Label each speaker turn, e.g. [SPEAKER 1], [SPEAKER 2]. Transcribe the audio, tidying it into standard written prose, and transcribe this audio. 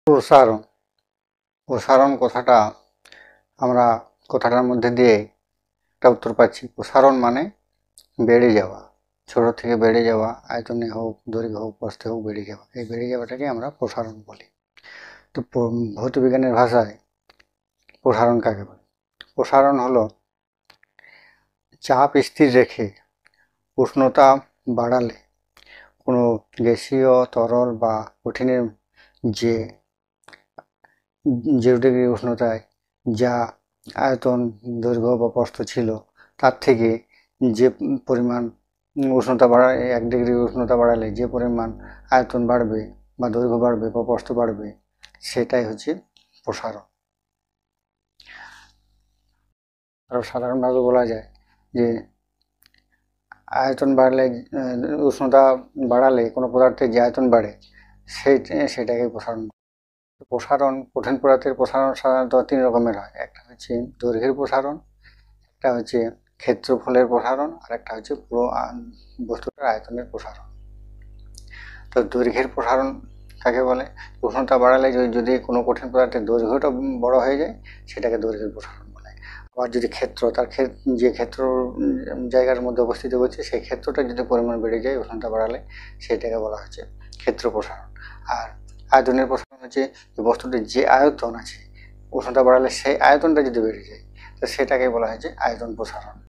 [SPEAKER 1] প্রসারণ প্রসারণ কথাটার মধ্যে দিয়ে একটা উত্তর পাচ্ছি। প্রসারণ মানে বেড়ে যাওয়া, ছোট থেকে বেড়ে যাওয়া, আয়তনে হোক, দৈর্ঘ্য হোক, প্রস্থে হোক, বেড়ে যাওয়া। এই বেড়ে যাওয়াটাকে আমরা প্রসারণ বলি। তো ভৌতবিজ্ঞানের ভাষায় প্রসারণ কাকে বলে? প্রসারণ হলো চাপ স্থির রেখে উষ্ণতা বাড়ালে কোনো গ্যাসীয়, তরল বা কঠিনের যে 0 ডিগ্রি উষ্ণতায় যা আয়তন, দৈর্ঘ্য বা প্রস্থ ছিল তার থেকে যে পরিমাণ উষ্ণতা বাড়ায়, 1 ডিগ্রি উষ্ণতা বাড়ালে যে পরিমাণ আয়তন বাড়বে বা দৈর্ঘ্য বাড়বে বা প্রস্থ বাড়বে, সেটাই হচ্ছে প্রসারণ। আরও সাধারণভাবে বলা যায় যে আয়তন বাড়লে, উষ্ণতা বাড়ালে কোনো পদার্থের যে আয়তন বাড়ে সেটাকে প্রসারণ। কঠিন পদার্থের প্রসারণ সাধারণত 3 রকমের হয়। একটা হচ্ছে দৈর্ঘ্যের প্রসারণ, একটা হচ্ছে ক্ষেত্রফলের প্রসারণ, আর একটা হচ্ছে পুরো বস্তুটার আয়তনের প্রসারণ। তো দৈর্ঘ্যের প্রসারণ কাকে বলে? উষ্ণতা বাড়ালে যদি কোনো কঠিন পদার্থের দৈর্ঘ্যটা বড় হয়ে যায়, সেটাকে দৈর্ঘ্যের প্রসারণ বলে। আবার যদি যে ক্ষেত্র জায়গার মধ্যে অবস্থিত হচ্ছে, সেই ক্ষেত্রটা যদি পরিমাণ বেড়ে যায় উষ্ণতা বাড়ালে, সেটাকে বলা হচ্ছে ক্ষেত্র প্রসারণ। আর আয়তনের প্রসারণ হচ্ছে বস্তুটির যে আয়তন আছে, উষ্ণতা বাড়ালে সেই আয়তনটা যদি বেড়ে যায়, তো সেটাকে বলা হচ্ছে আয়তন প্রসারণ।